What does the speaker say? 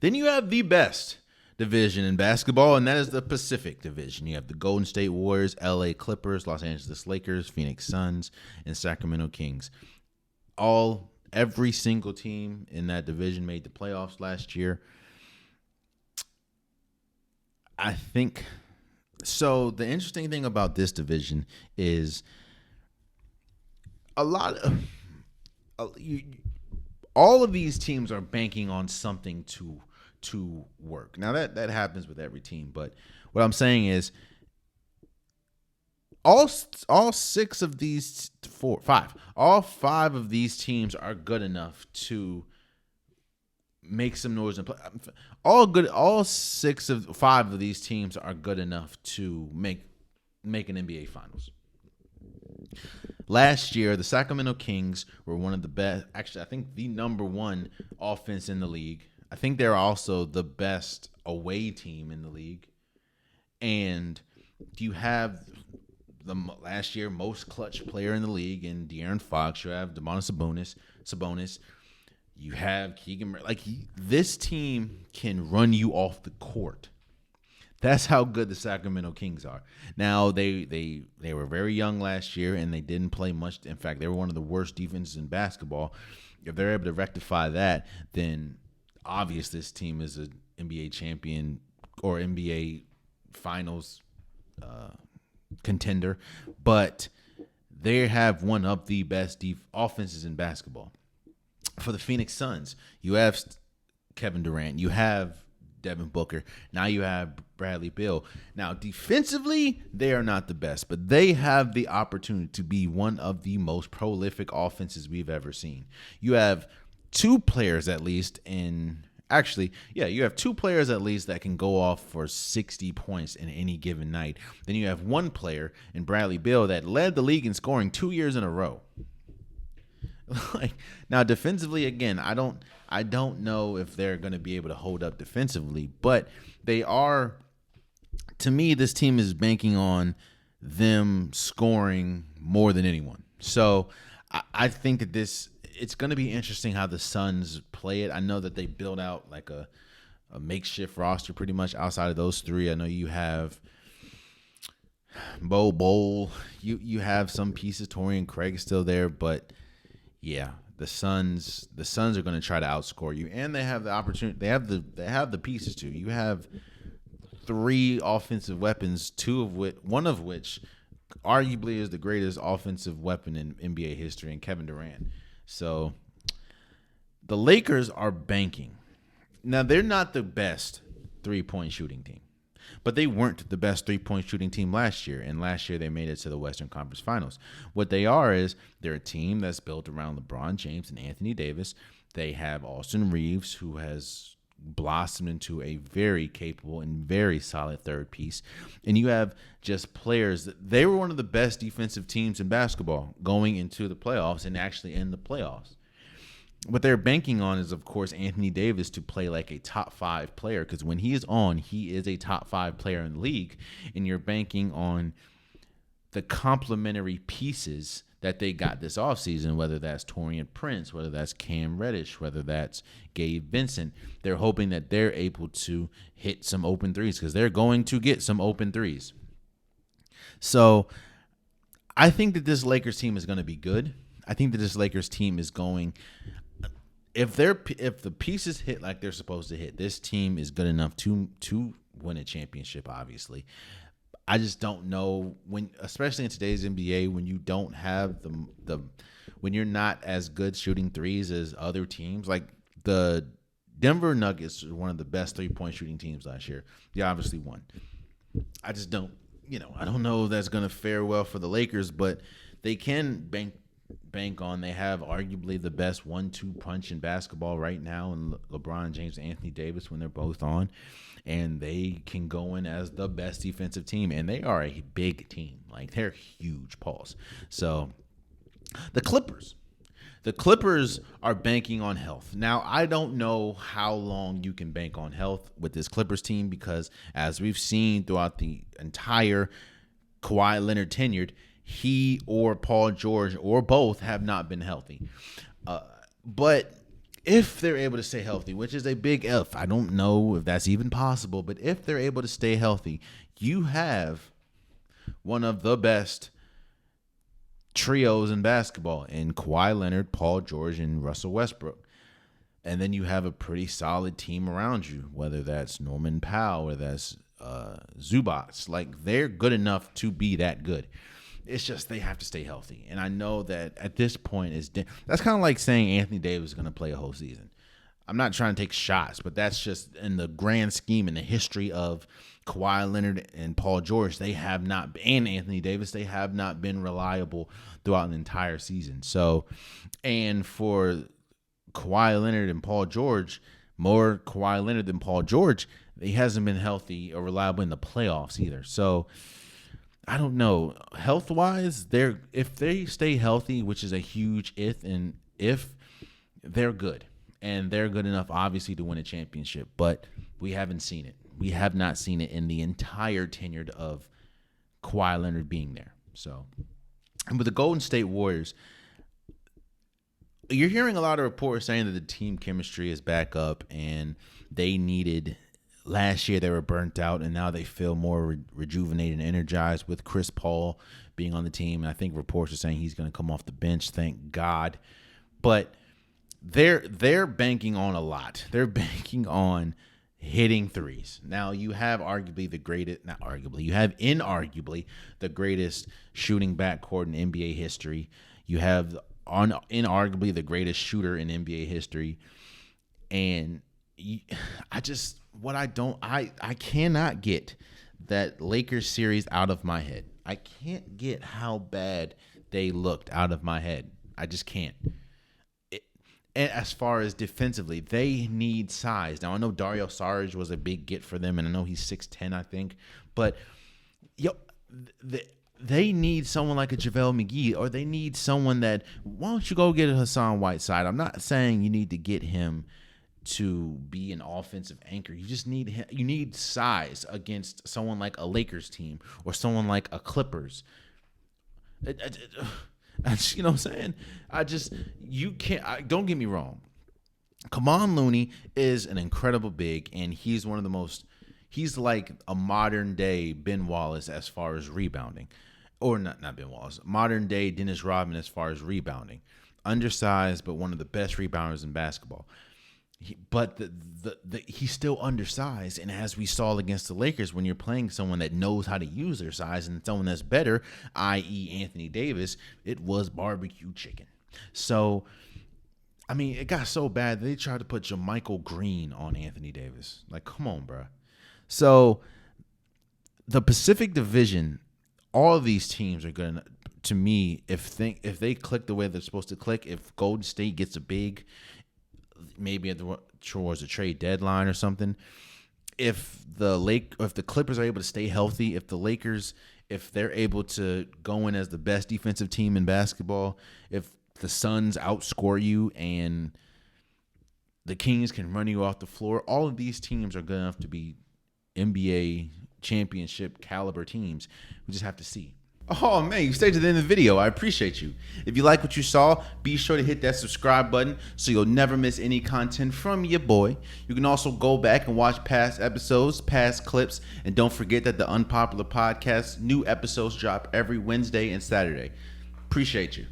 Then you have the best division in basketball, and that is the Pacific Division. You have the Golden State Warriors, LA Clippers, Los Angeles Lakers, Phoenix Suns, and Sacramento Kings. Every single team in that division made the playoffs last year. I think so. The interesting thing about this division is all of these teams are banking on something to work. Now that happens with every team, but what I'm saying is all five of these teams are good enough to make some noise and play. All 5 of these teams are good enough to make an NBA Finals. Last year, the Sacramento Kings were one of the best. Actually, I think the number 1 offense in the league. I think they're also the best away team in the league. And you have the last year most clutch player in the league in De'Aaron Fox. You have Domantas Sabonis. You have Keegan. This team can run you off the court. That's how good the Sacramento Kings are. Now they were very young last year and they didn't play much. In fact, they were one of the worst defenses in basketball. If they're able to rectify that, then obviously this team is an NBA champion or NBA Finals contender. But they have one of the best offenses in basketball. For the Phoenix Suns, you have Kevin Durant, you have Devin Booker, now you have Bradley Beal. Now, defensively, they are not the best, but they have the opportunity to be one of the most prolific offenses we've ever seen. You have 2 players at least you have 2 players at least that can go off for 60 points in any given night. Then you have 1 player in Bradley Beal that led the league in scoring 2 years in a row. Now defensively, again, I don't know if they're going to be able to hold up defensively, but they are. To me, this team is banking on them scoring more than anyone. So I think that it's going to be interesting how the Suns play it. I know that they build out like a makeshift roster pretty much outside of those 3. I know you have Bowl. You have some pieces. Torian Craig is still there, but yeah, the Suns are going to try to outscore you, and they have the opportunity. They have the pieces too. You have 3 offensive weapons, one of which arguably is the greatest offensive weapon in NBA history, in Kevin Durant. So the Lakers are banking. Now, they're not the best 3-point shooting team, but they weren't the best 3-point shooting team last year, and last year they made it to the Western Conference Finals. What they are is they're a team that's built around LeBron James and Anthony Davis. They have Austin Reeves, who has blossomed into a very capable and very solid third piece. And you have just players they were one of the best defensive teams in basketball going into the playoffs and actually in the playoffs. What they're banking on is, of course, Anthony Davis to play like a top 5 player, because when he is on, he is a top 5 player in the league, and you're banking on the complementary pieces that they got this offseason, whether that's Taurean Prince, whether that's Cam Reddish, whether that's Gabe Vincent. They're hoping that they're able to hit some open threes, because they're going to get some open threes. So I think that this Lakers team is going to be good. I think that this Lakers team is going – if the pieces hit like they're supposed to hit, this team is good enough to win a championship, obviously. I just don't know when, especially in today's NBA, when you don't have when you're not as good shooting threes as other teams. Like the Denver Nuggets were one of the best 3-point shooting teams last year. They obviously won. I just don't, I don't know if that's going to fare well for the Lakers, but they can bank on. They have arguably the best 1-2 punch in basketball right now, and LeBron James and Anthony Davis when they're both on, and they can go in as the best defensive team, and they are a big team. Like, they're huge, pause. So the Clippers are banking on health. Now, I don't know how long you can bank on health with this Clippers team, because as we've seen throughout the entire Kawhi Leonard tenured, he or Paul George or both have not been healthy. But if they're able to stay healthy, which is a big if. I don't know if that's even possible, but if they're able to stay healthy, you have one of the best trios in basketball in Kawhi Leonard, Paul George, and Russell Westbrook. And then you have a pretty solid team around you, whether that's Norman Powell or that's Zubats. Like, they're good enough to be that good. It's just they have to stay healthy. And I know that at this point, that's kind of like saying Anthony Davis is going to play a whole season. I'm not trying to take shots, but that's just in the grand scheme, in the history of Kawhi Leonard and Paul George, they have not, and Anthony Davis, they have not been reliable throughout an entire season. So, and for Kawhi Leonard and Paul George, more Kawhi Leonard than Paul George, he hasn't been healthy or reliable in the playoffs either. So I don't know. Health-wise, if they stay healthy, which is a huge if they're good. And they're good enough, obviously, to win a championship. But we haven't seen it. We have not seen it in the entire tenure of Kawhi Leonard being there. So, and with the Golden State Warriors, you're hearing a lot of reports saying that the team chemistry is back up and they needed – last year they were burnt out and now they feel more rejuvenated and energized with Chris Paul being on the team. And I think reports are saying he's going to come off the bench, thank God. But they're banking on a lot. They're banking on hitting threes. Now, you have arguably the greatest – not arguably. You have inarguably the greatest shooting backcourt in NBA history. You have – inarguably the greatest shooter in NBA history. And I cannot get that Lakers series out of my head. I can't get how bad they looked out of my head. I just can't. And as far as defensively, they need size. Now, I know Dario Saric was a big get for them, and I know he's 6'10", I think. But they need someone like a JaVale McGee, or they need someone that, why don't you go get a Hassan Whiteside? I'm not saying you need to get him to be an offensive anchor. You just need him. You need size against someone like a Lakers team or someone like a Clippers. You know what I'm saying? You can't. Don't get me wrong. Kevon Looney is an incredible big, and he's one of the most. He's like a modern day Ben Wallace as far as rebounding, or not Ben Wallace. Modern day Dennis Rodman as far as rebounding. Undersized, but one of the best rebounders in basketball. But he's still undersized, and as we saw against the Lakers, when you're playing someone that knows how to use their size and someone that's better, i.e. Anthony Davis, it was barbecue chicken. So, I mean, it got so bad they tried to put JaMychal Green on Anthony Davis. Like, come on, bro. So, the Pacific Division, all of these teams are going to me, if they click the way they're supposed to click, if Golden State gets a big, maybe towards a trade deadline or something, if the Clippers are able to stay healthy, if the Lakers, if they're able to go in as the best defensive team in basketball, if the Suns outscore you and the Kings can run you off the floor, all of these teams are good enough to be NBA championship caliber teams. We just have to see. Oh, man, you stayed to the end of the video. I appreciate you. If you like what you saw, be sure to hit that subscribe button so you'll never miss any content from your boy. You can also go back and watch past episodes, past clips, and don't forget that the Unpopular Podcast, new episodes drop every Wednesday and Saturday. Appreciate you.